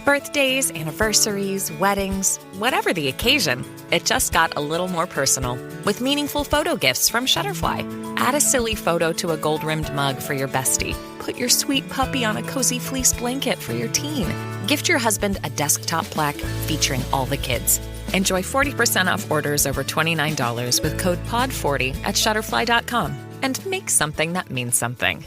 Birthdays, anniversaries, weddings, whatever the occasion, it just got a little more personal with meaningful photo gifts from Shutterfly. Add a silly photo to a gold-rimmed mug for your bestie. Put your sweet puppy on a cozy fleece blanket for your teen. Gift your husband a desktop plaque featuring all the kids. Enjoy 40% off orders over $29 with code POD40 at Shutterfly.com and make something that means something.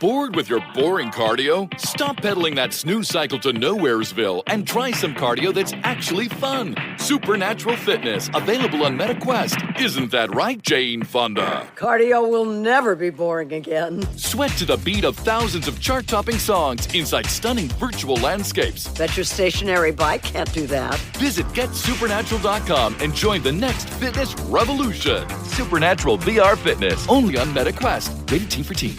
Bored with your boring cardio? Stop pedaling that snooze cycle to Nowheresville and try some cardio that's actually fun. Supernatural Fitness, available on MetaQuest. Isn't that right, Jane Fonda? Cardio will never be boring again. Sweat to the beat of thousands of chart-topping songs inside stunning virtual landscapes. Bet your stationary bike can't do that. Visit GetSupernatural.com and join the next fitness revolution. Supernatural VR Fitness, only on MetaQuest. Rated T for Teen.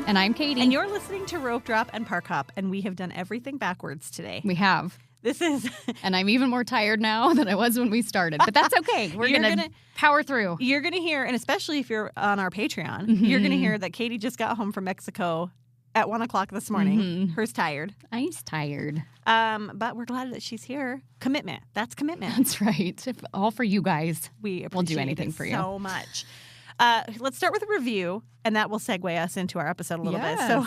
And I'm Katie. And you're listening to Ropedrop and Parkhop, and we have done everything backwards today. We have. This is... And I'm even more tired now than I was when we started. But that's okay. We're going to power through. You're going to hear, and especially if you're on our Patreon, you're going to hear that Katie just got home from Mexico at 1 o'clock this morning. Her's tired. I'm tired. But we're glad that she's here. Commitment. That's commitment. That's right. All for you guys. We'll do anything for you. So much. Let's start with a review, and that will segue us into our episode a little bit. So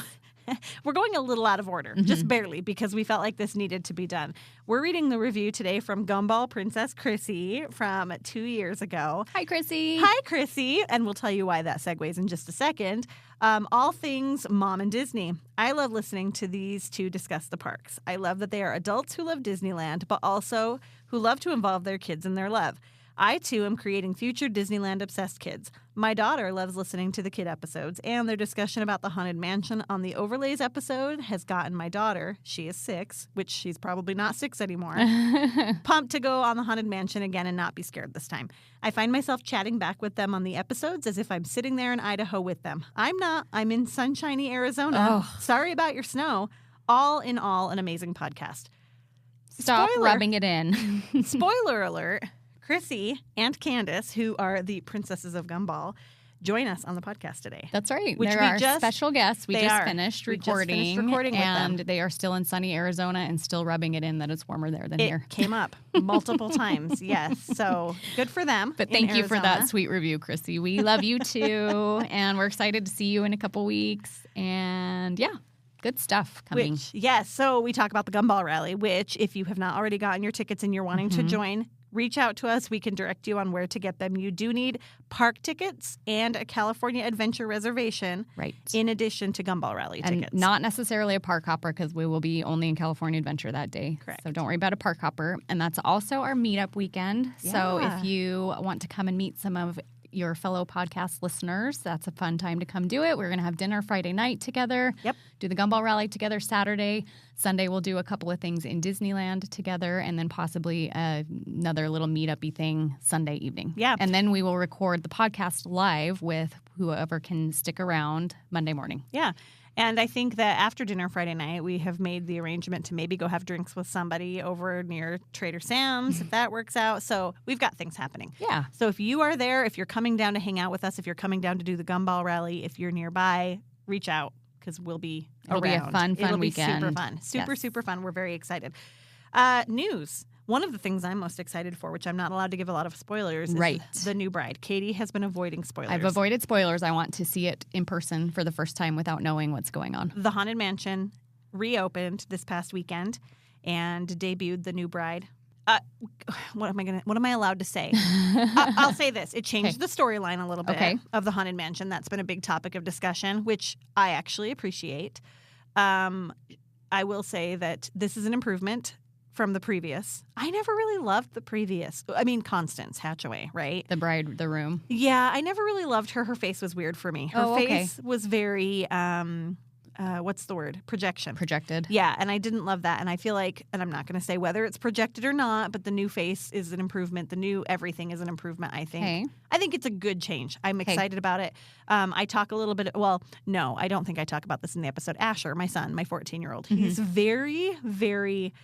we're going a little out of order, just barely, because we felt like this needed to be done. We're reading the review today from Gumball Princess Chrissy from 2 years ago. Hi, Chrissy. Hi, Chrissy. And we'll tell you why that segues in just a second. All things Mom and Disney. I love listening to these two discuss the parks. I love that they are adults who love Disneyland, but also who love to involve their kids in their love. I, too, am creating future Disneyland-obsessed kids. My daughter loves listening to the kid episodes, and their discussion about the Haunted Mansion on the Overlays episode has gotten my daughter, she is 6, which she's probably not 6 anymore, pumped to go on the Haunted Mansion again and not be scared this time. I find myself chatting back with them on the episodes as if I'm sitting there in Idaho with them. I'm not. I'm in sunshiny Arizona. Oh. Sorry about your snow. All in all, an amazing podcast. Stop rubbing it in. Spoiler alert. Chrissy and Kandice, who are the princesses of Gumball, join us on the podcast today. That's right. Which They're our special guests. We just finished recording with and them. They are still in sunny Arizona and still rubbing it in that it's warmer there than here. It came up multiple times, yes. So good for them. But thank you for that sweet review, Chrissy. We love you too, and we're excited to see you in a couple weeks. And yeah. Good stuff coming. Yes. So we talk about the Gumball Rally, which if you have not already gotten your tickets and you're wanting to join, reach out to us. We can direct you on where to get them. You do need park tickets and a California Adventure reservation, right? In addition to Gumball Rally tickets. Not necessarily a park hopper because we will be only in California Adventure that day. Correct. So don't worry about a park hopper. And that's also our meetup weekend. Yeah. So if you want to come and meet some of your fellow podcast listeners, that's a fun time to come do it. We're going to have dinner Friday night together. Yep. Do the Gumball Rally together Saturday. Sunday we'll do a couple of things in Disneyland together, and then possibly another little meetup-y thing Sunday evening. Yeah. And then we will record the podcast live with whoever can stick around Monday morning. Yeah. And I think that after dinner Friday night, we have made the arrangement to maybe go have drinks with somebody over near Trader Sam's, if that works out. So we've got things happening. Yeah. So if you are there, if you're coming down to hang out with us, if you're coming down to do the Gumball Rally, if you're nearby, reach out because we'll be It'll around. be a fun It'll weekend. Be super fun. Super fun. We're very excited. News. One of the things I'm most excited for, which I'm not allowed to give a lot of spoilers, is the new bride. Katie has been avoiding spoilers. I've avoided spoilers. I want to see it in person for the first time without knowing what's going on. The Haunted Mansion reopened this past weekend and debuted the new bride. What am I allowed to say? I'll say this. It changed the storyline a little bit of the Haunted Mansion. That's been a big topic of discussion, which I actually appreciate. I will say that this is an improvement from the previous. I never really loved the previous. I mean, Constance Hatchaway, right? The bride, the room. Yeah, I never really loved her. Her face was weird for me. Her face was very, what's the word? Projected. Yeah, and I didn't love that. And I feel like, and I'm not going to say whether it's projected or not, but the new face is an improvement. The new everything is an improvement, I think. Okay. I think it's a good change. I'm excited about it. I talk a little bit, no, I don't think I talk about this in the episode. Asher, my son, my 14-year-old, he's very, very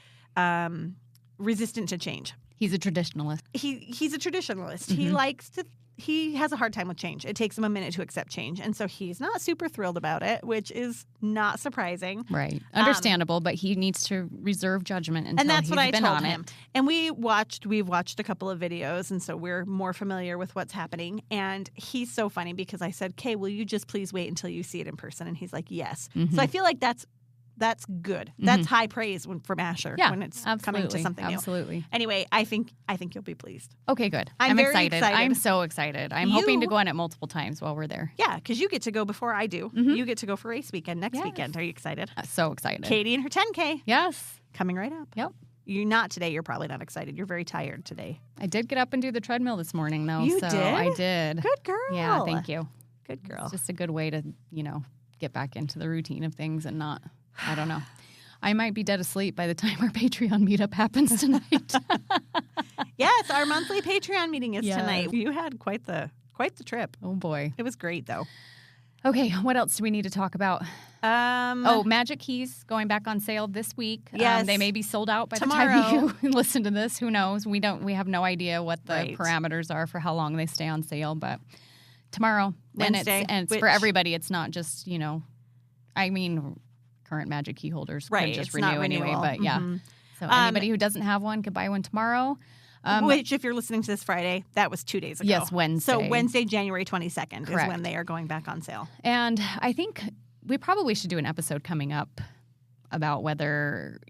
resistant to change. He's a traditionalist. He's a traditionalist. He has a hard time with change. It takes him a minute to accept change. And so he's not super thrilled about it, which is not surprising. Right. Understandable, but he needs to reserve judgment until and that's he's what I been told on him. it. And we've watched a couple of videos, and so we're more familiar with what's happening. And he's so funny because I said, "Kay, will you just please wait until you see it in person?" And he's like, "Yes." So I feel like that's good. That's high praise from Asher when it's coming to something new. Absolutely. Anyway, I think you'll be pleased. Okay, good. I'm very excited. I'm so excited. I'm hoping to go on it multiple times while we're there. Yeah, because you get to go before I do. You get to go for race weekend next weekend. Are you excited? So excited. Katie and her 10K. Yes. Coming right up. Yep. You're not today. You're probably not excited. You're very tired today. I did get up and do the treadmill this morning, though. You so did? I did. Good girl. Yeah, thank you. Good girl. It's just a good way to, get back into the routine of things and not, I don't know. I might be dead asleep by the time our Patreon meetup happens tonight. Yes, our monthly Patreon meeting is Yes. tonight. You had quite the trip. Oh, boy. It was great, though. Okay, what else do we need to talk about? Magic Keys going back on sale this week. Yes. They may be sold out by Tomorrow. the time you listen to this. Who knows? We have no idea what the Right. parameters are for how long they stay on sale, but tomorrow. Wednesday, And it's for everybody. It's not just, current Magic Key holders Right, could just it's renew not anyway, renewal. but yeah. So anybody who doesn't have one could buy one tomorrow. Which, if you're listening to this Friday, that was 2 days ago. Yes, Wednesday. So Wednesday, January 22nd Correct. is when they are going back on sale. And I think we probably should do an episode coming up about whether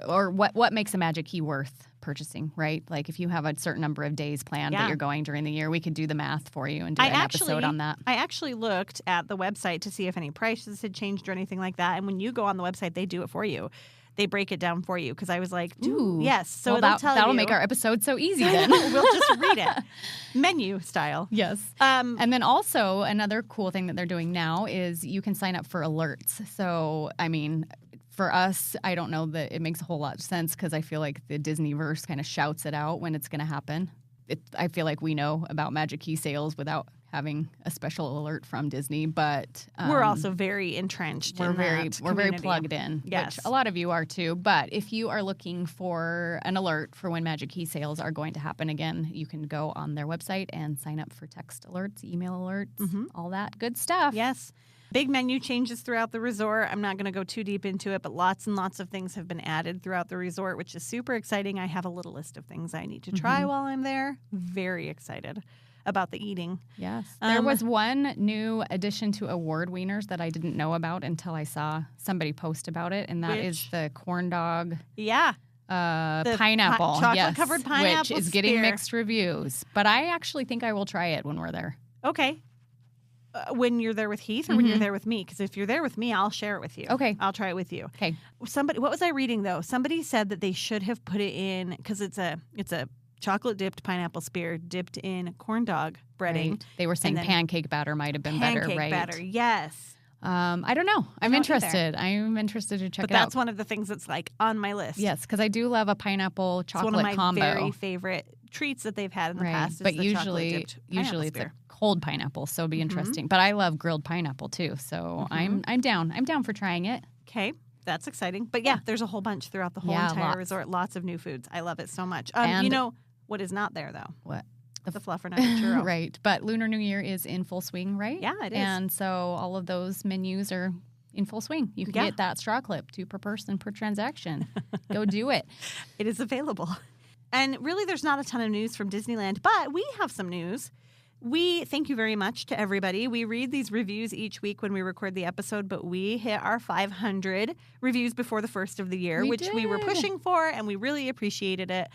or what makes a Magic Key worth purchasing, right? Like if you have a certain number of days planned that you're going during the year, we could do the math for you and do an episode on that. I actually looked at the website to see if any prices had changed or anything like that. And when you go on the website, they do it for you. They break it down for you because I was like, ooh, yes. So well, that'll make our episode so easy then. We'll just read it. Menu style. Yes. And then also another cool thing that they're doing now is you can sign up for alerts. So, for us, I don't know that it makes a whole lot of sense because I feel like the Disneyverse kind of shouts it out when it's going to happen. I feel like we know about Magic Key sales without having a special alert from Disney, but we're also very entrenched. We're very community. plugged in, yes. Which a lot of you are too. But if you are looking for an alert for when Magic Key sales are going to happen again, you can go on their website and sign up for text alerts, email alerts, all that good stuff. Yes. Big menu changes throughout the resort. I'm not going to go too deep into it, but lots and lots of things have been added throughout the resort, which is super exciting. I have a little list of things I need to try while I'm there. Very excited about the eating. Yes. There was one new addition to award wieners that I didn't know about until I saw somebody post about it, and that is the corn dog. Yeah. Pineapple. Chocolate-covered pineapple which is getting spear. mixed reviews. But I actually think I will try it when we're there. Okay. When you're there with Heath or when you're there with me? Because if you're there with me, I'll share it with you. Okay. I'll try it with you. Okay. What was I reading, though? Somebody said that they should have put it in, because it's a chocolate-dipped pineapple spear dipped in corn dog breading. Right. They were saying pancake batter might have been better, right? Pancake batter, yes. I don't know. I'm interested. I'm interested to check but it out. That's one of the things that's like on my list. Yes, because I do love a pineapple chocolate combo. It's one of my combo. very favorite treats that they've had in the past. But is usually it's a cold pineapple, so it'll be interesting. But I love grilled pineapple too, so I'm down. I'm down for trying it. Okay. That's exciting. But yeah, there's a whole bunch throughout the whole entire resort. Lots of new foods. I love it so much. You know what is not there, though? What? The fluffernutter churro. Right. But Lunar New Year is in full swing, right? Yeah, it is. And so all of those menus are in full swing. You can get that straw clip, 2 per person per transaction. Go do it. It is available. And really, there's not a ton of news from Disneyland, but we have some news. We thank you very much to everybody. We read these reviews each week when we record the episode, but we hit our 500 reviews before the first of the year, which we were pushing for, and we really appreciated it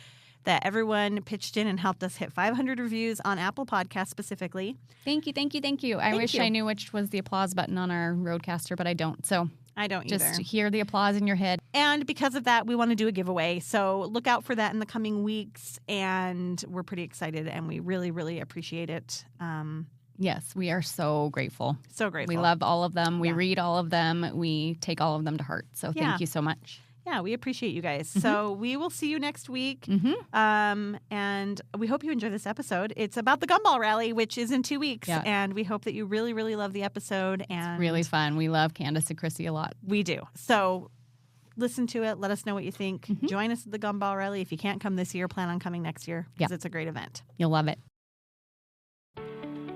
that everyone pitched in and helped us hit 500 reviews on Apple Podcasts specifically. Thank you, thank you, thank you. I wish I knew which was the applause button on our Roadcaster, but I don't. So I don't just hear the applause in your head. And because of that, we want to do a giveaway. So look out for that in the coming weeks. And we're pretty excited, and we really, really appreciate it. Yes, we are so grateful. So grateful. We love all of them. We read all of them. We take all of them to heart. So thank you so much. Yeah, we appreciate you guys. So we will see you next week. And we hope you enjoy this episode. It's about the Gumball Rally, which is in 2 weeks. Yeah. And we hope that you really, really love the episode. And It's really fun. We love Kandice and Chrissy a lot. we do. So listen to it. Let us know what you think. Join us at the Gumball Rally. If you can't come this year, plan on coming next year because it's a great event. You'll love it.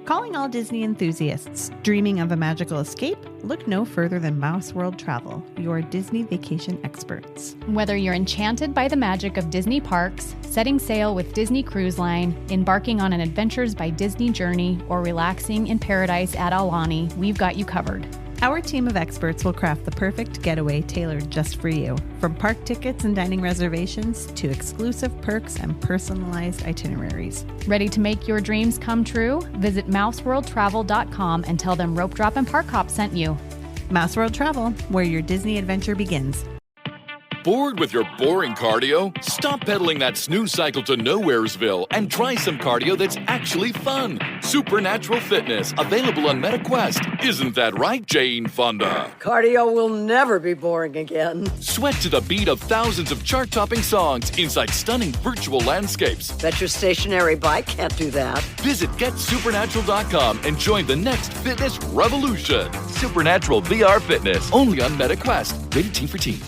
Calling all Disney enthusiasts. Dreaming of a magical escape? Look no further than Mouse World Travel, your Disney vacation experts. Whether you're enchanted by the magic of Disney parks, setting sail with Disney Cruise Line, embarking on an Adventures by Disney journey, or relaxing in paradise at Aulani, we've got you covered. Our team of experts will craft the perfect getaway tailored just for you. From park tickets and dining reservations to exclusive perks and personalized itineraries. Ready to make your dreams come true? Visit mouseworldtravel.com and tell them Ropedrop and Parkhop sent you. Mouse World Travel, where your Disney adventure begins. Bored with your boring cardio? Stop pedaling that snooze cycle to Nowheresville and try some cardio that's actually fun. Supernatural fitness, available on MetaQuest. Isn't that right, Jane Fonda? Cardio will never be boring again. Sweat to the beat of thousands of chart-topping songs inside stunning virtual landscapes. Bet your stationary bike can't do that. Visit GetSupernatural.com and join the next fitness revolution. Supernatural VR Fitness, only on MetaQuest. Rated Teen for Teen.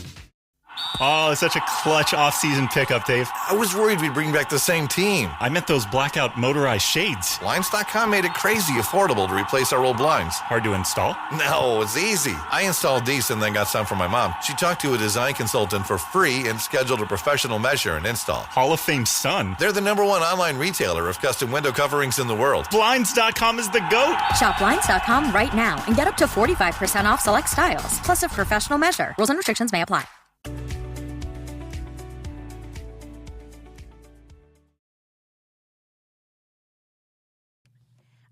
Oh, it's such a clutch off-season pickup, Dave. I was worried we'd bring back the same team. I meant those blackout motorized shades. Blinds.com made it crazy affordable to replace our old blinds. Hard to install? No, it's easy. I installed these and then got some for my mom. She talked to a design consultant for free and scheduled a professional measure and install. Hall of Fame son. They're the #1 online retailer of custom window coverings in the world. Blinds.com is the GOAT. Shop Blinds.com right now and get up to 45% off select styles, plus a professional measure. Rules and restrictions may apply.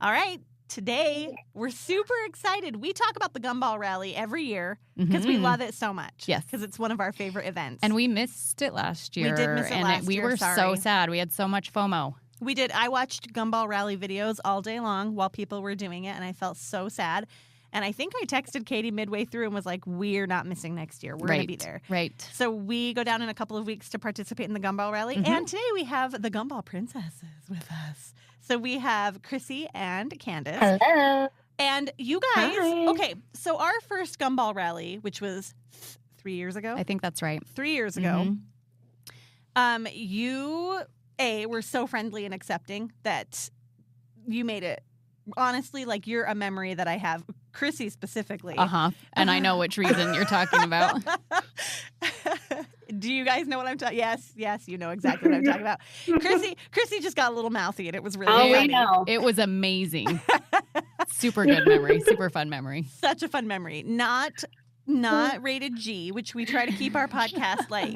All right. Today, we're super excited. We talk about the Gumball Rally every year because we love it so much. Yes. Because it's one of our favorite events. And we missed it last year. We did miss it last we year, were sorry. so sad. We had so much FOMO. We did. I watched Gumball Rally videos all day long while people were doing it, and I felt so sad. And I think I texted Katie midway through and was like, we're not missing next year. We're going to be there. Right. So we go down in a couple of weeks to participate in the Gumball Rally. And today we have the Gumball Princesses with us. So we have Chrissy and Kandice. Hello. And you guys, Hi. okay, so our first Gumball Rally, which was 3 years ago. I think that's right. 3 years ago. You, were so friendly and accepting that you made it. Honestly, like you're a memory that I have. Chrissy specifically. And I know which reason you're talking about. Do you guys know what I'm talking? Yes, you know exactly what I'm talking about. Chrissy just got a little mouthy, and it was really funny. know. It was amazing. Super good memory. Super fun memory. Such a fun memory. Not rated G, which we try to keep our podcast like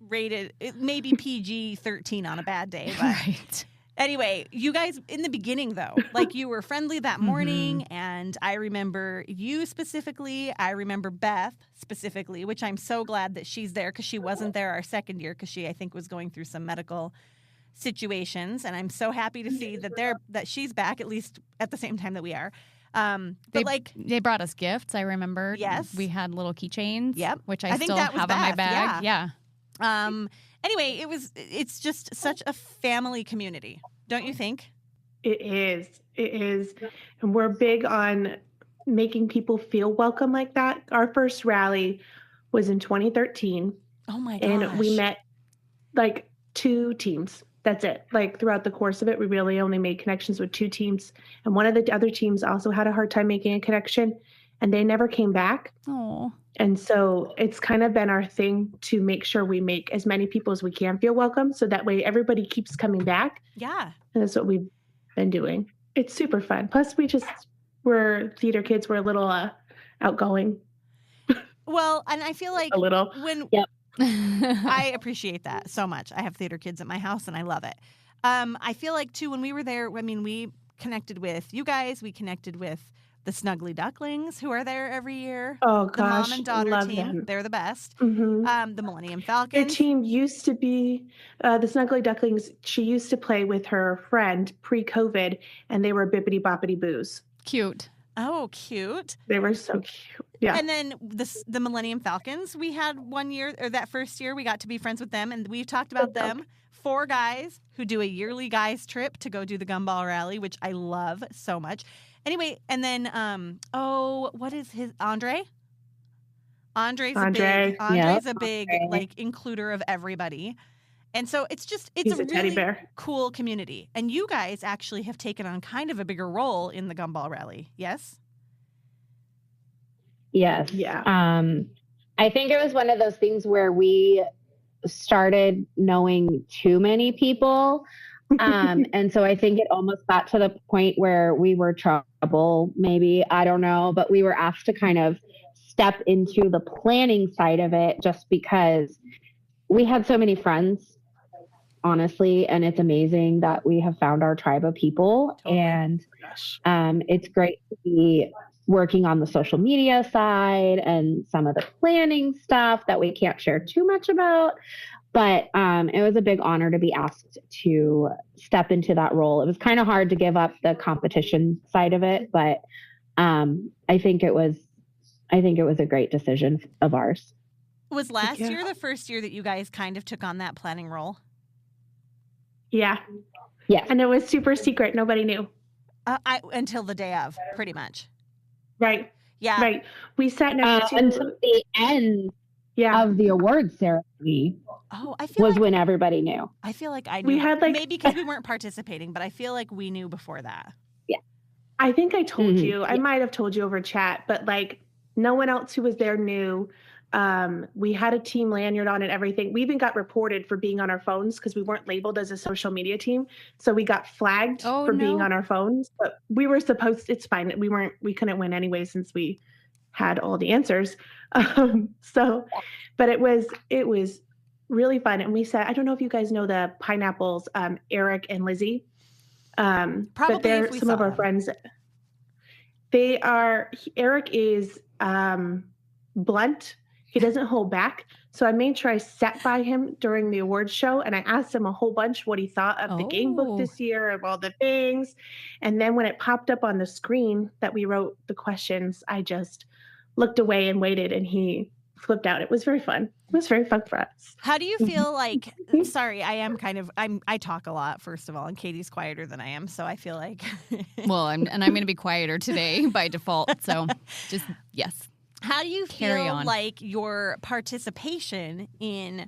rated, maybe PG-13 on a bad day. But Right. anyway, you guys, in the beginning, though, like you were friendly that morning, and I remember you specifically. I remember Beth specifically, which I'm so glad that she's there because she wasn't there our second year because she, I think, was going through some medical situations, and I'm so happy to see that she's back, at least at the same time that we are. They brought us gifts. I remember. Yes, we had little keychains. Yep, which I still have on my bag. Yeah. Anyway, it's just such a family community, don't you think? It is. And we're big on making people feel welcome like that. Our first rally was in 2013. Oh my gosh. And we met like 2 teams. That's it. Like throughout the course of it, we really only made connections with 2 teams. And one of the other teams also had a hard time making a connection, and they never came back. Oh. And so it's kind of been our thing to make sure we make as many people as we can feel welcome. So that way everybody keeps coming back. Yeah. And that's what we've been doing. It's super fun. Plus we're theater kids. We're a little outgoing. Well, and I feel like a little. I appreciate that so much. I have theater kids at my house and I love it. I feel like too, when we were there, I mean, we connected with you guys. We connected with the Snuggly Ducklings, who are there every year. Oh, the gosh. mom and daughter love team. Them. They're the best. Mm-hmm. The Millennium Falcons. Their team used to be, the Snuggly Ducklings, she used to play with her friend pre-COVID, and they were Bippity Boppity Boos. Cute. Oh, cute. They were so cute. Yeah. And then the Millennium Falcons, we had one year, or that first year, we got to be friends with them, and we've talked about them. 4 guys who do a yearly guys trip to go do the Gumball Rally, which I love so much. Anyway, and then, what is his, Andre? Andre's Andre. a big like includer of everybody. And so it's He's a a teddy really bear. cool community. And you guys actually have taken on kind of a bigger role in the Gumball Rally. Yes? Yes. Yeah. I think it was one of those things where we started knowing too many people. And so I think it almost got to the point where we were trouble, maybe, I don't know, but we were asked to kind of step into the planning side of it just because we had so many friends, honestly, and it's amazing that we have found our tribe of people. Totally. And it's great to be working on the social media side and some of the planning stuff that we can't share too much about. But it was a big honor to be asked to step into that role. It was kind of hard to give up the competition side of it, but I think it was a great decision of ours. Was last year the first year that you guys kind of took on that planning role? Yeah. Yes. And it was super secret. Nobody knew. Until the day of, pretty much. Right. Yeah. Right. We sat next to until the end of the awards ceremony. Oh, I feel was when everybody knew. I feel like I knew. We had maybe because we weren't participating, but I feel like we knew before that. Yeah. I think I told you. I might have told you over chat, but like no one else who was there knew. We had a team lanyard on and everything. We even got reported for being on our phones because we weren't labeled as a social media team. So we got flagged for being on our phones, but we were supposed to, it's fine. We couldn't win anyway since we had all the answers. But it was really fun. And we said, I don't know if you guys know the Pineapples, Eric and Lizzie. Probably but they're some of our friends. Eric is blunt. He doesn't hold back. So I made sure I sat by him during the awards show and I asked him a whole bunch what he thought of the game book this year, of all the things. And then when it popped up on the screen that we wrote the questions, I just looked away and waited and he flipped out. It was very fun. It was very fun for us. How do you feel like, sorry, I talk a lot, first of all, and Katie's quieter than I am. So I feel like. Well, I'm going to be quieter today by default. So just, yes. How do you feel like your participation in,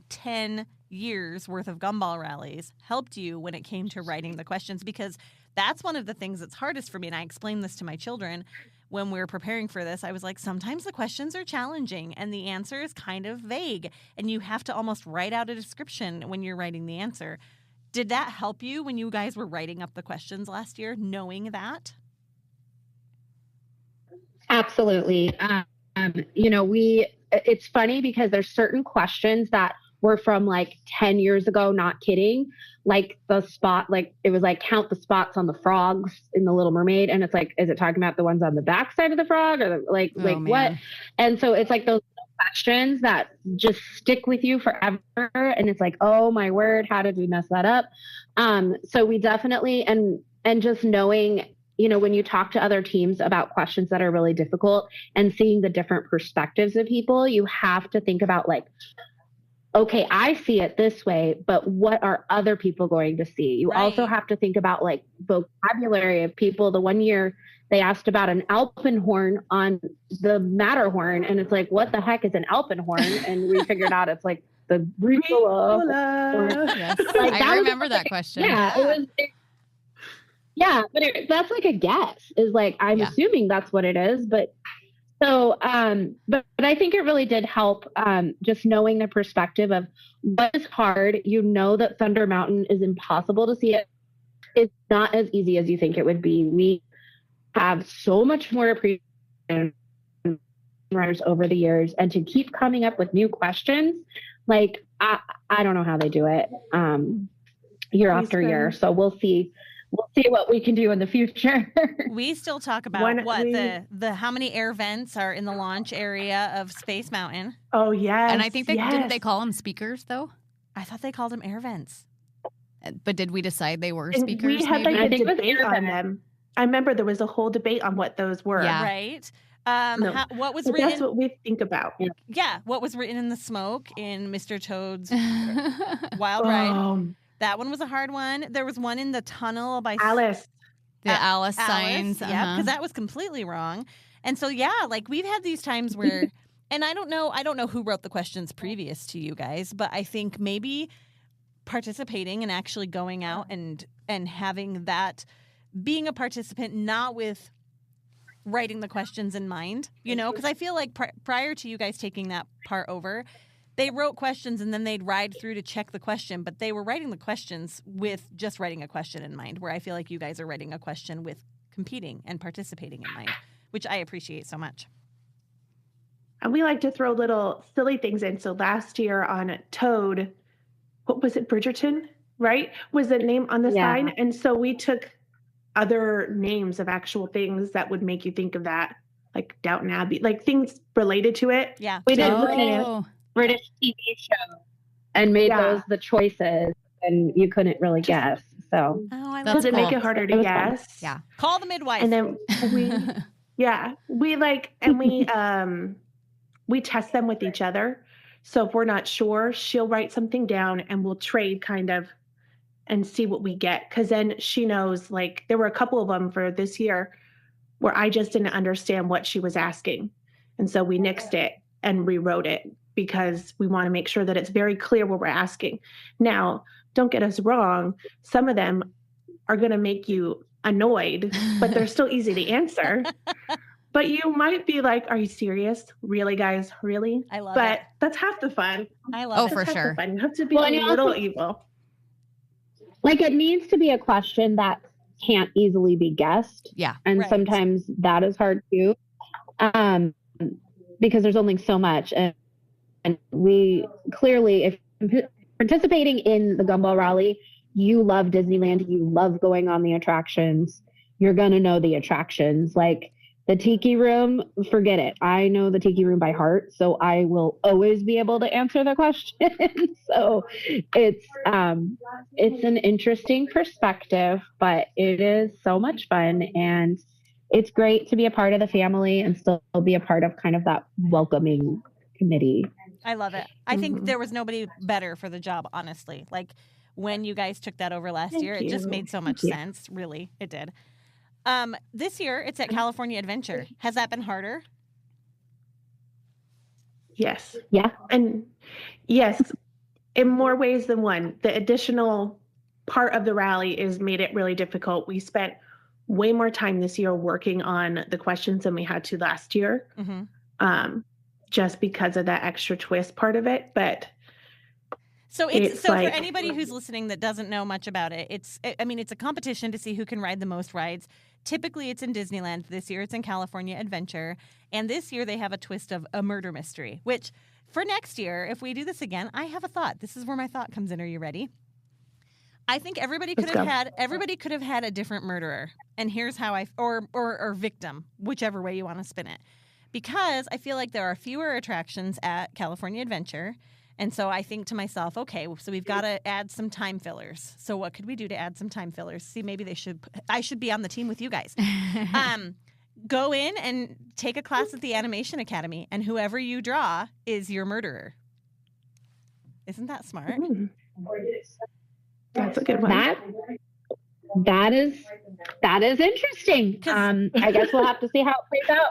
10 years worth of Gumball rallies helped you when it came to writing the questions? Because that's one of the things that's hardest for me. And I explained this to my children when we were preparing for this. I was like, sometimes the questions are challenging and the answer is kind of vague. And you have to almost write out a description when you're writing the answer. Did that help you when you guys were writing up the questions last year, knowing that? Absolutely. It's funny because there's certain questions that were from like 10 years ago, not kidding. Like the spot, like it was like count the spots on the frogs in The Little Mermaid. And it's like, is it talking about the ones on the back side of the frog or what? And so it's like those questions that just stick with you forever. And it's like, oh my word, how did we mess that up? So we definitely, and just knowing, when you talk to other teams about questions that are really difficult and seeing the different perspectives of people, you have to think about like, okay, I see it this way, but what are other people going to see? You also have to think about like vocabulary of people. The one year they asked about an alpenhorn on the Matterhorn, and it's like, what the heck is an alpenhorn? And we figured out it's like the Ricola. Yes. I remember that question. Yeah, it was. Yeah, but that's like a guess. Is like I'm assuming that's what it is, but. So, but I think it really did help just knowing the perspective of what is hard. That Thunder Mountain is impossible to see. It's not as easy as you think it would be. We have so much more appreciation runners over the years, and to keep coming up with new questions, like I don't know how they do it year after year. So we'll see. We'll see what we can do in the future. We still talk about the how many air vents are in the launch area of Space Mountain. Oh, yes. And I think didn't they call them speakers, though? I thought they called them air vents. But did we decide they were and speakers? We had like a debate on them. I remember there was a whole debate on what those were. Yeah. Right. What was written? That's what we think about. Yeah. What was written in the smoke in Mr. Toad's Wild Ride? That one was a hard one. There was one in the tunnel by Alice. The Alice signs. Yeah, because that was completely wrong. And so, like we've had these times where And I don't know who wrote the questions previous to you guys, but I think maybe participating and actually going out and having that, being a participant, not with writing the questions in mind, because I feel like prior to you guys taking that part over, they wrote questions and then they'd ride through to check the question, but they were writing the questions with just writing a question in mind, where I feel like you guys are writing a question with competing and participating in mind, which I appreciate so much. And we like to throw little silly things in. So last year on Toad, what was it? Bridgerton, right? Was the name on the sign. And so we took other names of actual things that would make you think of that, like Downton Abbey, like things related to it. Yeah. We did a British TV show and made those the choices, and you couldn't really guess. So does it make it harder to guess? Fun. Yeah. Call the midwife. And then we test them with each other. So if we're not sure, she'll write something down and we'll trade kind of and see what we get. Because then she knows, like, there were a couple of them for this year where I just didn't understand what she was asking. And so we nixed it and rewrote it because we want to make sure that it's very clear what we're asking. Now, don't get us wrong. Some of them are going to make you annoyed, but they're still easy to answer. But you might be like, are you serious? Really, guys? Really? I love but it. That's half the fun. I love it. For sure. You have to be a little evil. Like, it needs to be a question that can't easily be guessed. Yeah. And sometimes that is hard too. Because there's only so much. And we clearly, if participating in the Gumball Rally, you love Disneyland, you love going on the attractions, you're going to know the attractions. Like the Tiki Room, forget it. I know the Tiki Room by heart, so I will always be able to answer the question. So it's an interesting perspective, but it is so much fun, and it's great to be a part of the family and still be a part of kind of that welcoming committee. I love it. I think there was nobody better for the job, honestly. Like when you guys took that over last year, it just made so much sense. Really, it did. This year, it's at California Adventure. Has that been harder? Yes. Yeah. And yes, in more ways than one. The additional part of the rally is made it really difficult. We spent way more time this year working on the questions than we had to last year, just because of that extra twist part of it. But so for anybody who's listening that doesn't know much about it, it's a competition to see who can ride the most rides. Typically, it's in Disneyland. This year, it's in California Adventure. And this year, they have a twist of a murder mystery, which for next year, if we do this again, I have a thought. This is where my thought comes in. Are you ready? I think everybody could have had a different murderer. And here's how or victim, whichever way you want to spin it. Because I feel like there are fewer attractions at California Adventure. And so I think to myself, okay, so we've got to add some time fillers. So what could we do to add some time fillers? See, maybe I should be on the team with you guys. Go in and take a class at the Animation Academy, and whoever you draw is your murderer. Isn't that smart? That's a good one. That is interesting. I guess we'll have to see how it plays out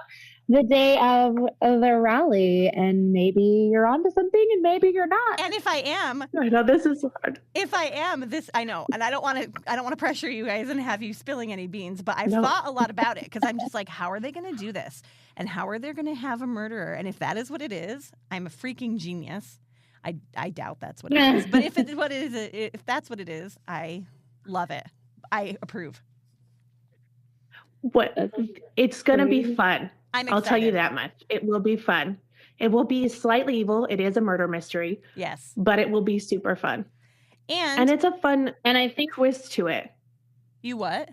the day of the rally, and maybe you're onto something and maybe you're not. And if I am, I know this is hard. If I am, I know, and I don't want to pressure you guys and have you spilling any beans, but I've thought a lot about it because I'm just like, how are they going to do this? And how are they going to have a murderer? And if that is what it is, I'm a freaking genius. I doubt that's what it is. But if that's what it is, I love it. I approve. It's going to be fun. I'll tell you that much. It will be fun. It will be slightly evil. It is a murder mystery. Yes. But it will be super fun. And it's a fun twist to it. You what?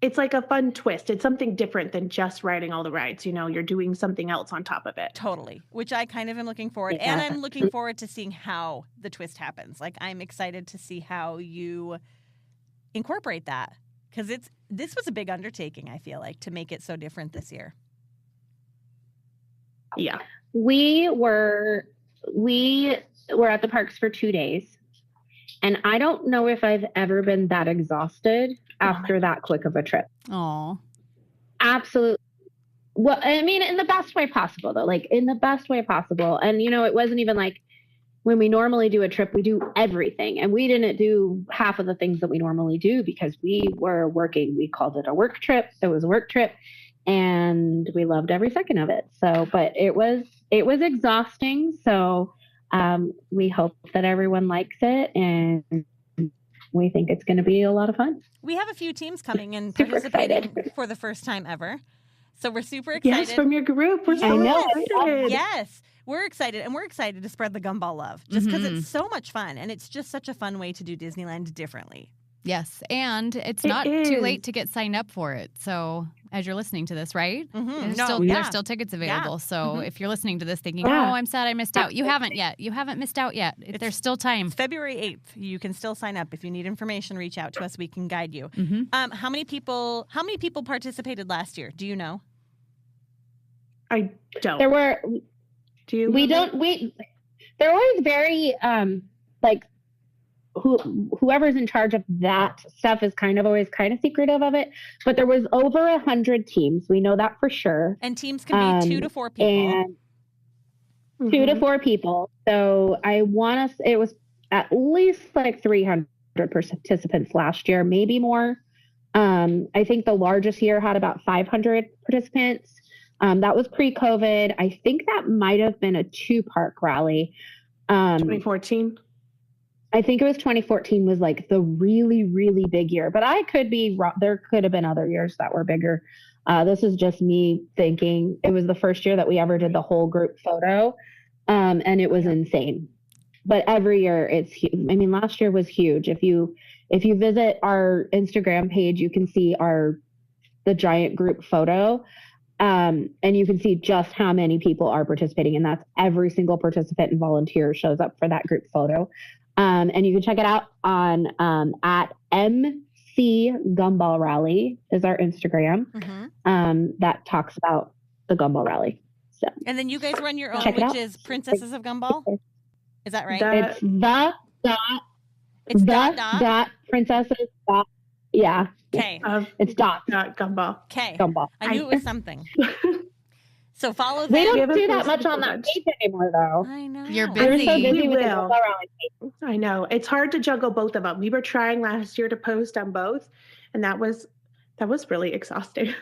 It's like a fun twist. It's something different than just riding all the rides. You're doing something else on top of it. Totally. Which I kind of am looking forward. Yeah. And I'm looking forward to seeing how the twist happens. Like, I'm excited to see how you incorporate that. Because this was a big undertaking, I feel like, to make it so different this year. Yeah. We were at the parks for 2 days. And I don't know if I've ever been that exhausted after that quick of a trip. Aw. Absolutely Well, I mean, in the best way possible, though, like in the best way possible. And, it wasn't even like when we normally do a trip, we do everything. And we didn't do half of the things that we normally do because we were working. We called it a work trip. So it was a work trip and we loved every second of it. So, but it was exhausting. So we hope that everyone likes it and we think it's going to be a lot of fun. We have a few teams coming and Super participating excited. for the first time ever. So we're super excited. Yes, from your group. We're so excited. Yes, we're excited. And we're excited to spread the gumball love just because it's so much fun. And it's just such a fun way to do Disneyland differently. Yes, and it's not too late to get signed up for it. So as you're listening to this, right? There's still tickets available. Yeah. So if you're listening to this thinking, oh, I'm sad I missed out. You haven't yet. You haven't missed out yet. There's still time. February 8th. You can still sign up. If you need information, reach out to us. We can guide you. How many people participated last year? Do you know? I don't. There were. Do you? They're always very whoever's in charge of that stuff is always secretive of it. But there was over 100 teams. We know that for sure. And teams can be 2 to 4 people. And 2 to 4 people. So I want to. It was at least 300 participants last year, maybe more. I think the largest year had about 500 participants. That was pre-COVID. I think that might have been a 2-park rally. 2014. I think it was 2014 was the really, really big year, but I could be wrong. There could have been other years that were bigger. This is just me thinking. It was the first year that we ever did the whole group photo. And it was insane, but every year it's huge. I mean, last year was huge. If you visit our Instagram page, you can see the giant group photo. And you can see just how many people are participating. And that's every single participant and volunteer shows up for that group photo. And you can check it out on at MC Gumball Rally is our Instagram that talks about the Gumball Rally. So, and then you guys run your own, which is Princesses of Gumball. Is that right? It's dot princesses dot. Yeah. Okay. It's dot gumball. Okay. Gumball. I knew it was something. So follow them. We don't do that much on that page anymore, though. I know. You're We're busy. so busy with the will. Gumball Rally page. I know. It's hard to juggle both of them. We were trying last year to post on both, and that was really exhausting.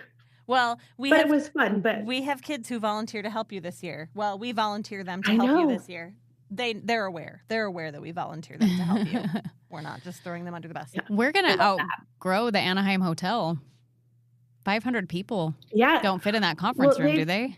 Well, it was fun. But we have kids who volunteer to help you this year. Well, we volunteer them to help you this year. They're aware. They're aware that we volunteer them to help you. We're not just throwing them under the bus. Yeah. We're going to outgrow the Anaheim Hotel. 500 people don't fit in that conference room, do they?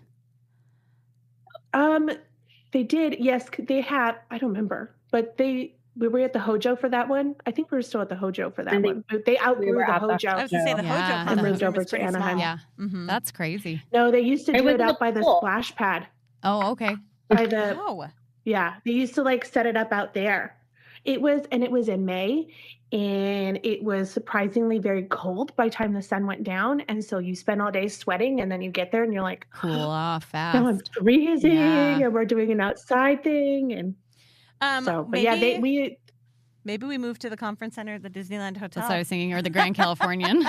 They did. Yes, they had. I don't remember, but we were at the Hojo for that one. I think we were still at the Hojo for that one. But they outgrew the Hojo. I was going to say the Hojo and moved over to Anaheim. Yeah, that's crazy. No, they used to do it out by the splash pad. Oh, okay. By the they used to set it up out there. It was in May, and it was surprisingly very cold by the time the sun went down, and so you spend all day sweating, and then you get there and you're like, cool off fast. No, I'm freezing, and we're doing an outside thing, and maybe we move to the conference center at the Disneyland Hotel. That's what I was thinking, or the Grand Californian.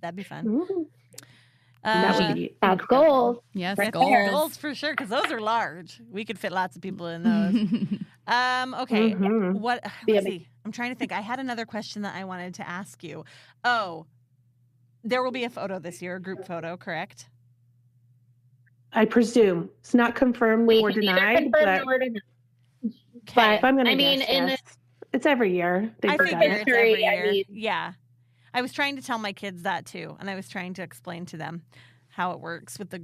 That'd be fun. Ooh. That would be that's goals. Yes, goals for sure, because those are large. We could fit lots of people in those. Okay, let's see. I'm trying to think. I had another question that I wanted to ask you. Oh, there will be a photo this year, a group photo, correct? I presume it's not confirmed or denied, but I'm going to guess. It's every year. I figure it's every year. Yeah. I was trying to tell my kids that too, and I was trying to explain to them how it works with the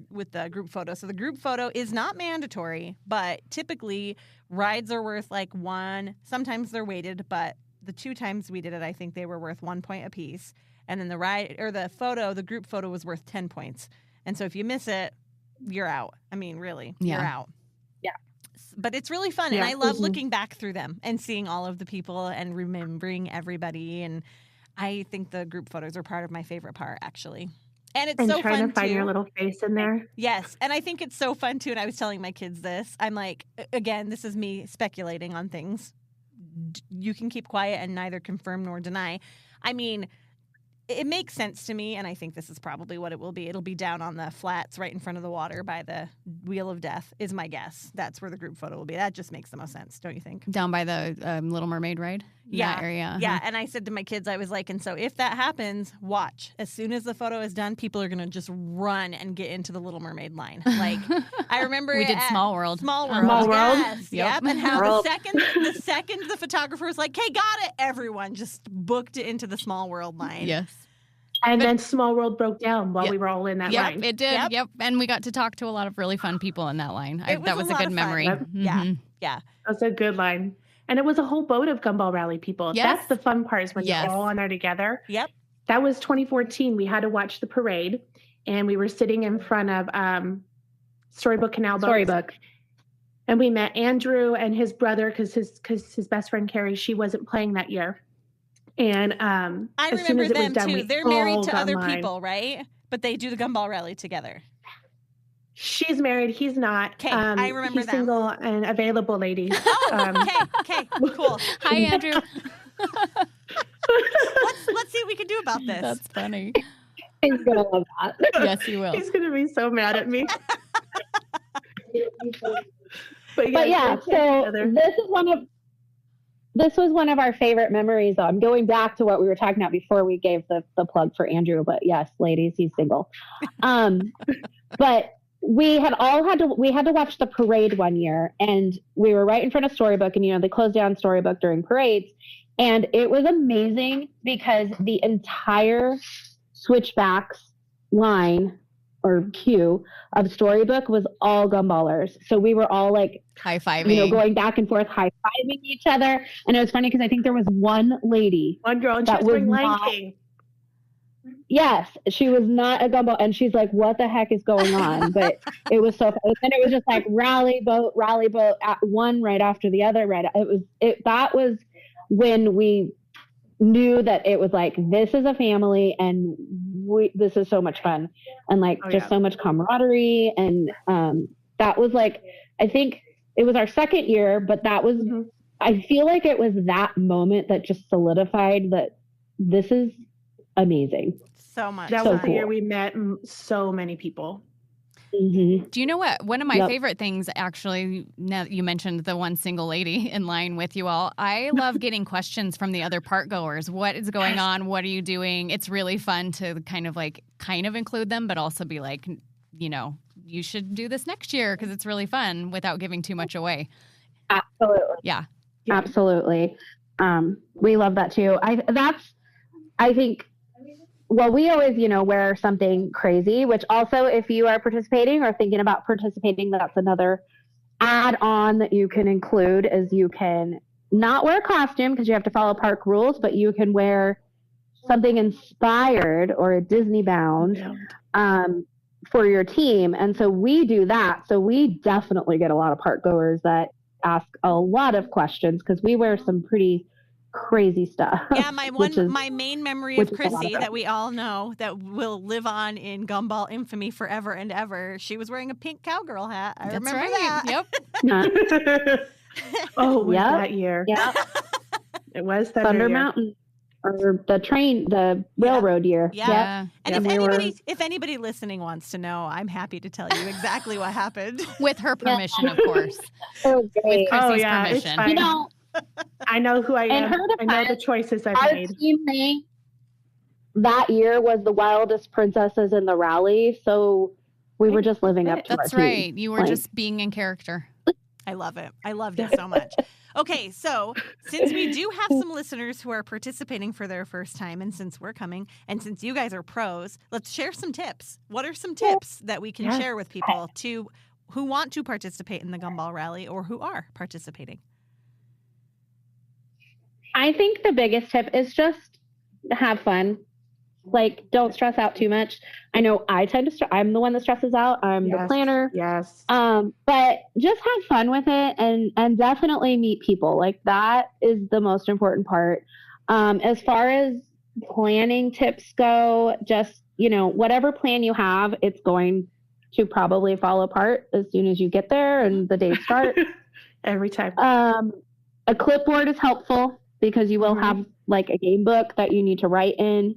group photo. So the group photo is not mandatory, but typically rides are worth 1. Sometimes they're weighted, but the 2 times we did it, I think they were worth 1 point apiece. And then the group photo was worth 10 points. And so if you miss it, you're out. I mean, really, you're out. Yeah. But it's really fun, and I love looking back through them and seeing all of the people and remembering everybody. And I think the group photos are part of my favorite part, actually. And it's so fun, trying to find too. your little face in there. Yes, and I think it's so fun, too. And I was telling my kids this. I'm like, again, this is me speculating on things. You can keep quiet and neither confirm nor deny. I mean, it makes sense to me, and I think this is probably what it will be. It'll be down on the flats right in front of the water by the Wheel of Death is my guess. That's where the group photo will be. That just makes the most sense, don't you think? Down by the Little Mermaid ride? That area. Yeah, and I said to my kids, I was like, and so if that happens, watch. As soon as the photo is done, people are going to just run and get into the Little Mermaid line. Like, I remember we did Small World. Small World. Small World? Yes, yep. And how the second the photographer was like, hey, got it, everyone just booked it into the Small World line. Yes. And then Small World broke down while we were all in that line. It did. Yep. And we got to talk to a lot of really fun people in that line. That was a good memory. Yep. Mm-hmm. Yeah. That was a good line. And it was a whole boat of Gumball Rally people. Yes. That's the fun part is when you're all on there together. Yep. That was 2014. We had to watch the parade, and we were sitting in front of Storybook Canal boats. Storybook. And we met Andrew and his brother because his best friend Carrie, she wasn't playing that year. And I as soon remember as it was them done, too. They're married to other people, right? But they do the Gumball Rally together. She's married. He's not. Okay, I remember he's that. single and available, ladies. Okay, cool. Hi, Andrew. Let's see what we can do about this. That's funny. He's going to love that. Yes, he will. He's going to be so mad at me. But yeah, so this was one of our favorite memories. I'm going back to what we were talking about before we gave the plug for Andrew, but yes, ladies, he's single. But we had to watch the parade one year, and we were right in front of Storybook, and they closed down Storybook during parades, and it was amazing because the entire Switchbacks line or queue of Storybook was all Gumballers. So we were all like high-fiving, going back and forth, high-fiving each other. And it was funny because I think there was one girl, and she was wearing Lion King. Yes, she was not a Gumball, and she's like, what the heck is going on? But it was so fun. And it was just like rally boat, at one right after the other. That was when we knew that it was like, this is a family, and this is so much fun, and so much camaraderie. And that was like, I think it was our second year, but that was, I feel like it was that moment that just solidified that this is amazing. So much. That was the year we met so many people. Mm-hmm. Do you know what? One of my favorite things, actually, now that you mentioned the one single lady in line with you all, I love getting questions from the other park goers. What is going on? What are you doing? It's really fun to kind of include them, but also be like, you should do this next year because it's really fun without giving too much away. Absolutely. Yeah. Absolutely. We love that too. I think, well, we always, wear something crazy, which also, if you are participating or thinking about participating, that's another add-on that you can include, is you can not wear a costume because you have to follow park rules, but you can wear something inspired or a Disney bound for your team. And so we do that. So we definitely get a lot of park goers that ask a lot of questions because we wear some pretty crazy stuff. Yeah, my main memory of Chrissy that we all know that will live on in Gumball infamy forever and ever. She was wearing a pink cowgirl hat. I remember that. Yep. That year. Yeah. It was that Thunder year. Mountain, or the railroad year. Yeah. And if anybody listening wants to know, I'm happy to tell you exactly what happened. With her permission, of course. With Chrissy's permission. It's fine. I know who I am. I know the choices I've made. Our teammate that year was the wildest princesses in the rally, so we were just living up to That's our right. team. You were just being in character. I love it. I loved it so much. Okay, so since we do have some listeners who are participating for their first time, and since we're coming, and since you guys are pros, let's share some tips. What are some tips that we can share with people who want to participate in the Gumball Rally or who are participating? I think the biggest tip is just have fun. Don't stress out too much. I know I tend to I'm the one that stresses out. I'm the planner. Yes. But just have fun with it and definitely meet people. That is the most important part. As far as planning tips go, just, whatever plan you have, it's going to probably fall apart as soon as you get there and the days start. Every time. A clipboard is helpful because you will have a game book that you need to write in.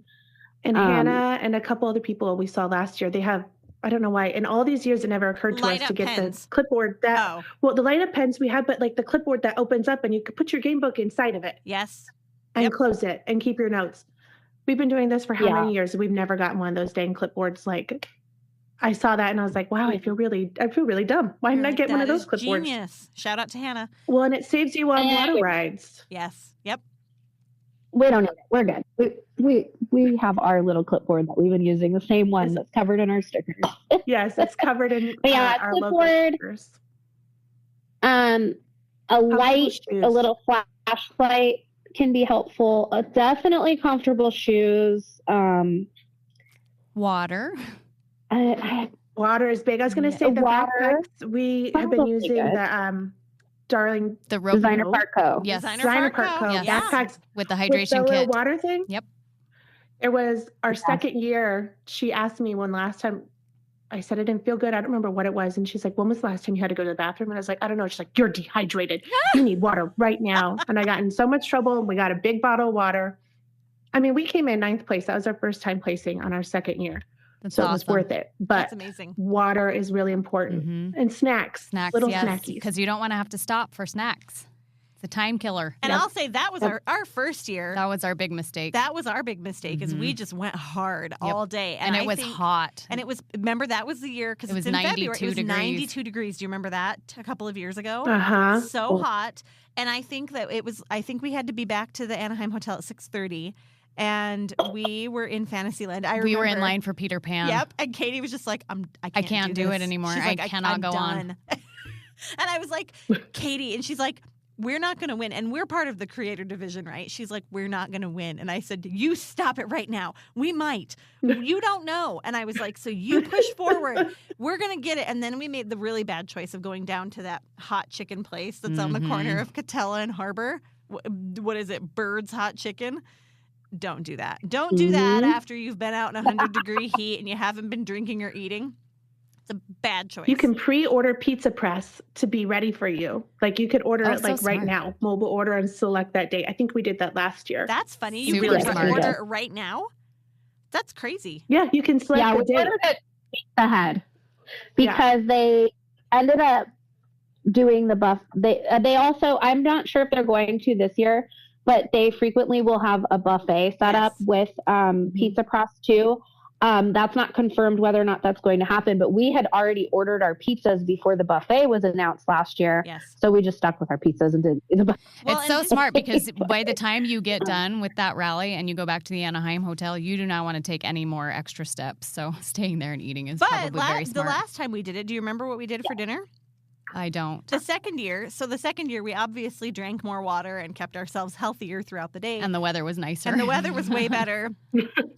And Hannah and a couple other people we saw last year, they have, I don't know why, in all these years, it never occurred to us to get the clipboard that, well, the light up pens we had, but like the clipboard that opens up and you could put your game book inside of it. Yes. And close it and keep your notes. We've been doing this for how many years? We've never gotten one of those dang clipboards. Like, I saw that and I was like, wow, I feel really dumb. Why didn't I get one of those clipboards? Genius. Shout out to Hannah. Well, and it saves you on water rides. Yes. Yep. We don't need it. We're good. We have our little clipboard that we've been using, the same one that's covered in our stickers. Yes, it's covered in our clipboard. Logo stickers. A light, a little flashlight can be helpful. Definitely comfortable shoes. Water. Water is big. I was going to say the backpacks. We have been using the Ropedrop Designer Parkhop. Yes, Designer Parkhop with backpacks the hydration with the kit. Water thing. Yep. It was our second year. She asked me when last time. I said I didn't feel good. I don't remember what it was, and she's like, "When was the last time you had to go to the bathroom?" And I was like, "I don't know." She's like, "You're dehydrated. You need water right now." And I got in so much trouble. And we got a big bottle of water. I mean, we came in 9th place. That was our first time placing on our second year. That's so awesome. It was worth it. But that's amazing. Water is really important. And snacks. Little snackies. Because you don't want to have to stop for snacks. It's a time killer. And I'll say that was our first year. That was our big mistake. That was our big mistake is we just went hard all day. And it was hot. And it was, remember, that was the year, because it was in 92 February. It was degrees. 92 degrees. Do you remember that a couple of years ago? So hot. And I think that I think we had to be back to the Anaheim Hotel at 6:30. And we were in Fantasyland. We were in line for Peter Pan. Yep. And Katie was just like, I can't do it anymore. She's like, I cannot go on. And I was like, Katie, and she's like, we're not going to win. And we're part of the creator division, right? She's like, we're not going to win. And I said, you stop it right now. We might. You don't know. And I was like, so you push forward. We're going to get it. And then we made the really bad choice of going down to that hot chicken place that's on the corner of Catella and Harbor. What is it? Bird's Hot Chicken. Don't do that. Don't do that after you've been out in 100-degree heat and you haven't been drinking or eating. It's a bad choice. You can pre-order Pizza Press to be ready for you. Like you could order it right now, mobile order, and select that date. I think we did that last year. That's funny. You really can order it right now? That's crazy. Yeah, you can select the date. Yeah, we ordered it ahead because they ended up doing the buff. They also, I'm not sure if they're going to this year, but they frequently will have a buffet set up with Pizza Press too. That's not confirmed whether or not that's going to happen, but we had already ordered our pizzas before the buffet was announced last year. Yes. So we just stuck with our pizzas and did the buffet. It's so smart because by the time you get done with that rally and you go back to the Anaheim Hotel, you do not want to take any more extra steps. So staying there and eating is probably very smart. The last time we did it, do you remember what we did for dinner? I don't. The second year, we obviously drank more water and kept ourselves healthier throughout the day. And the weather was nicer. And the weather was way better.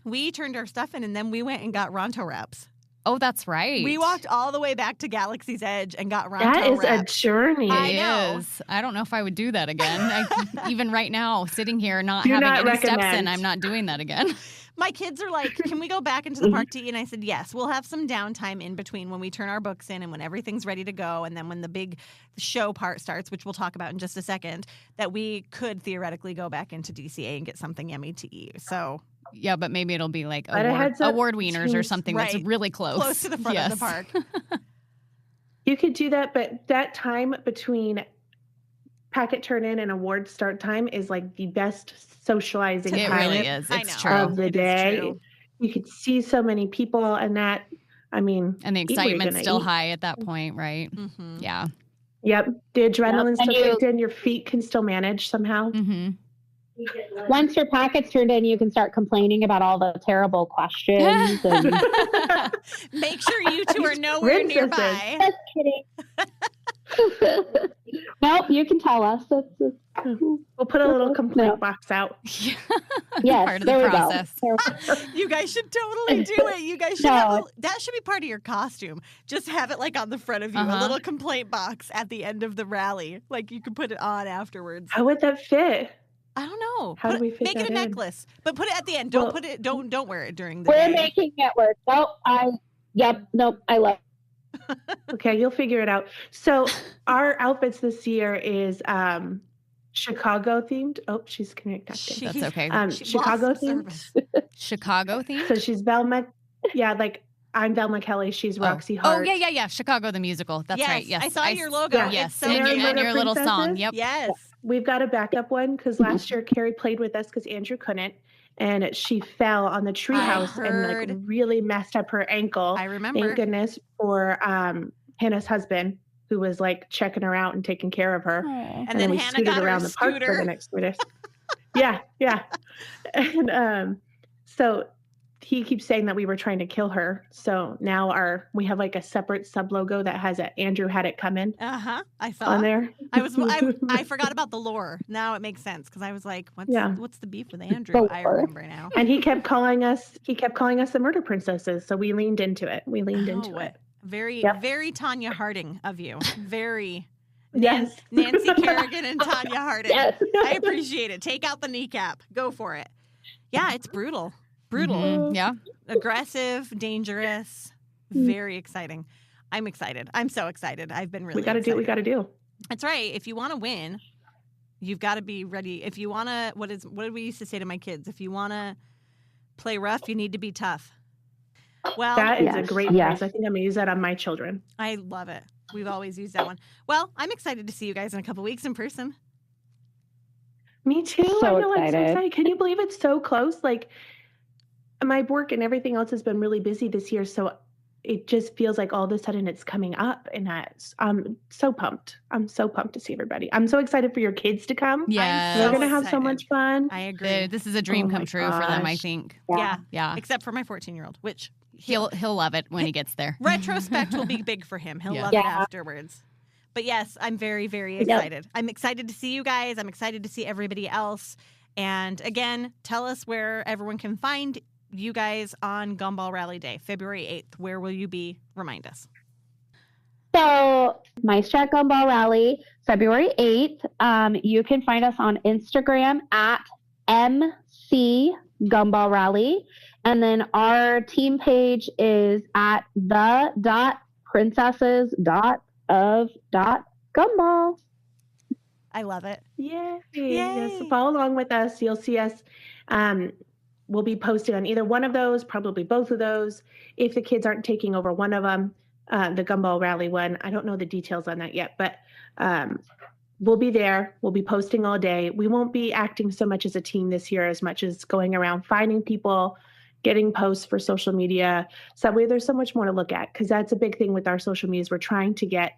We turned our stuff in, and then we went and got Ronto wraps. Oh, that's right. We walked all the way back to Galaxy's Edge and got Ronto wraps. That is a journey. I know. It is. I don't know if I would do that again. Even right now, sitting here, not having any steps in, I'm not doing that again. My kids are like, can we go back into the park to eat? And I said, yes, we'll have some downtime in between when we turn our books in and when everything's ready to go. And then when the big show part starts, which we'll talk about in just a second, that we could theoretically go back into DCA and get something yummy to eat. So yeah, but maybe it'll be like award wieners or something that's really close to the front of the park. You could do that, but that time between packet turn in and award start time is like the best socializing time really is. It's true. Of the day. You could see so many people, and that, I mean, and the excitement's still high at that point, right? Mm-hmm. Yeah. Yep. The adrenaline's still kicked in. Your feet can still manage somehow. Mm-hmm. Once your packet's turned in, you can start complaining about all the terrible questions. And make sure you two are nowhere nearby. Just kidding. Nope, you can tell us. We'll put a little complaint box out. Yes, part of the process. You guys should totally do it. You guys should that should be part of your costume. Just have it like on the front of you, a little complaint box at the end of the rally. Like you could put it on afterwards. How would that fit? I don't know. How do we fit make that it a necklace, but put it at the end. Don't put it. Don't wear it during the day. We're making it work. Nope. I love. Okay, you'll figure it out. So our outfits this year is Chicago themed. Oh, she's connecting. That's okay. Chicago themed. Chicago themed. So she's Velma. Yeah, like I'm Velma Kelly. She's Roxy Hart. Oh, yeah. Chicago the musical. That's right. Yes, I saw your logo. Yeah. Yes, so and your little song. Yep. Yes. We've got a backup one because last year Carrie played with us because Andrew couldn't, and she fell on the treehouse and like really messed up her ankle. I remember. Thank goodness for Hannah's husband, who was like checking her out and taking care of her. And then we Hannah scooted got around her the park scooter. for the next 3 days. Yeah. And so he keeps saying that we were trying to kill her. So now we have like a separate sub logo that has Andrew had it come in. I saw on there. I forgot about the lore. Now it makes sense because I was like, what's the beef with Andrew? I remember now. And he kept calling us the murder princesses. So we leaned into it. Very, very Tanya Harding of you. Very. Yes. Nancy Kerrigan and Tanya Harding. Yes. I appreciate it. Take out the kneecap. Go for it. Yeah, it's brutal. Mm-hmm. Yeah. Aggressive, dangerous, very exciting. I'm excited. I'm so excited. I've been really excited. We got to do. That's right. If you want to win, you've got to be ready. If you want to, what did we used to say to my kids? If you want to play rough, you need to be tough. Well, that is a great phrase. I think I'm going to use that on my children. I love it. We've always used that one. Well, I'm excited to see you guys in a couple weeks in person. Me too. So I know. excited. I'm so excited. Can you believe it's so close? Like my work and everything else has been really busy this year. So it just feels like all of a sudden it's coming up, and I'm so pumped. I'm so pumped to see everybody. I'm so excited for your kids to come. Yeah. They're going to have so much fun. I agree. This is a dream come true for them, I think. Yeah. Except for my 14-year-old, which he'll love it when he gets there. Retrospect will be big for him. He'll love it afterwards. But yes, I'm very, very excited. I'm excited to see you guys. I'm excited to see everybody else. And again, tell us where everyone can find you guys on Gumball Rally Day, February 8th. Where will you be? Remind us. So, MiceChat Gumball Rally, February 8th. You can find us on Instagram at MC Gumball Rally. And then our team page is at the.princesses.of.gumball. I love it. Yay. Yes, follow along with us. You'll see us. We'll be posting on either one of those, probably both of those. If the kids aren't taking over one of them, the Gumball Rally one, I don't know the details on that yet, but we'll be there. We'll be posting all day. We won't be acting so much as a team this year as much as going around finding people, getting posts for social media. So that way there's so much more to look at, because that's a big thing with our social media is we're trying to get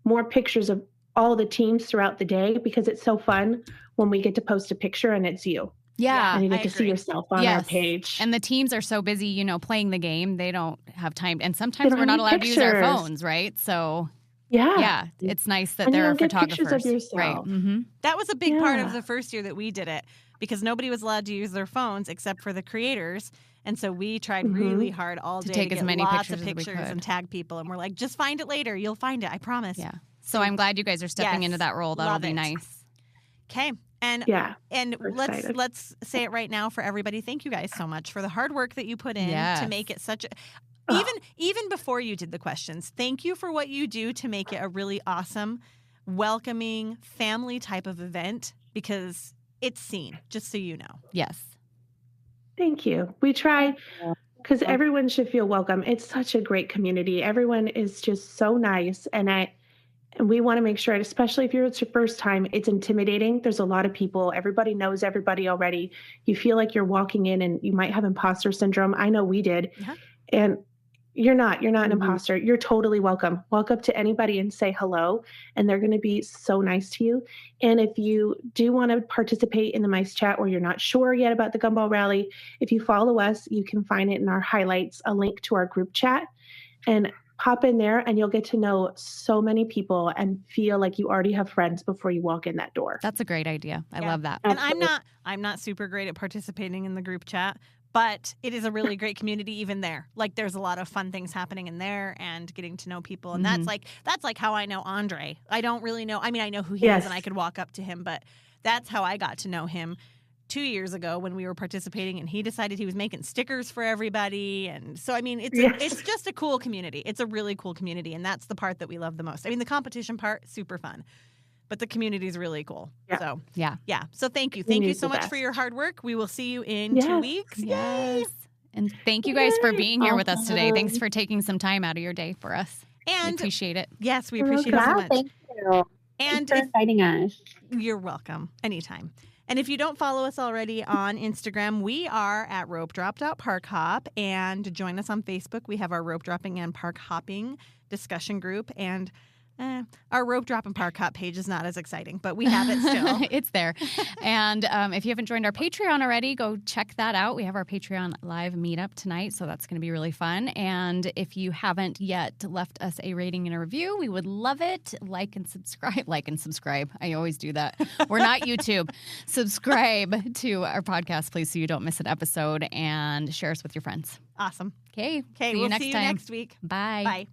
more pictures of all the teams throughout the day, because it's so fun when we get to post a picture and it's you. Yeah. And you get to see yourself on our page. And the teams are so busy, playing the game. They don't have time. And sometimes we're not allowed to use our phones, right? So, yeah, it's nice that there are photographers. Of yourself. Right. Mm-hmm. That was a big part of the first year that we did it, because nobody was allowed to use their phones except for the creators. And so we tried really hard all day to take as many pictures and tag people. And we're like, just find it later. You'll find it. I promise. Yeah. So I'm glad you guys are stepping into that role. That'll be nice. Okay. And let's say it right now for everybody. Thank you guys so much for the hard work that you put in to make it such a even before you did the questions. Thank you for what you do to make it a really awesome, welcoming, family type of event, because it's seen, just so you know. Yes. Thank you. We try, because everyone should feel welcome. It's such a great community. Everyone is just so nice, and we want to make sure, especially if it's your first time, it's intimidating. There's a lot of people. Everybody knows everybody already. You feel like you're walking in and you might have imposter syndrome. I know we did. Yeah. And you're not an imposter. You're totally welcome. Walk up to anybody and say hello, and they're going to be so nice to you. And if you do want to participate in the MiceChat, or you're not sure yet about the Gumball Rally, if you follow us, you can find it in our highlights, a link to our group chat, and pop in there, and you'll get to know so many people and feel like you already have friends before you walk in that door. That's a great idea. I love that. And I'm not super great at participating in the group chat, but it is a really great community even there. Like, there's a lot of fun things happening in there and getting to know people. And that's like how I know Andre. I don't really know. I mean, I know who he is and I could walk up to him, but that's how I got to know him 2 years ago when we were participating, and he decided he was making stickers for everybody. And so, I mean, it's just a cool community. It's a really cool community, and that's the part that we love the most. I mean, the competition part, super fun. but the community is really cool. Yeah. So Yeah. So thank you. Thank you Community's so the much best. for your hard work. We will see you in 2 weeks. Yes. And thank you guys for being here with us today. Thanks for taking some time out of your day for us. And we appreciate it. Yes, we appreciate it so much. Thank you. And Thanks for inviting us. You're welcome. Anytime. And if you don't follow us already on Instagram, we are at Ropedrop.Parkhop. And join us on Facebook. We have our rope dropping and park hopping discussion group. And our rope drop and park hop page is not as exciting, but we have it still. It's there. And if you haven't joined our Patreon already, go check that out. We have our Patreon live meetup tonight, so that's going to be really fun. And if you haven't yet left us a rating and a review, we would love it. Like and subscribe. I always do that. We're not YouTube. Subscribe to our podcast, please, so you don't miss an episode, and share us with your friends. Awesome. Okay. We'll see you next week. Bye. Bye.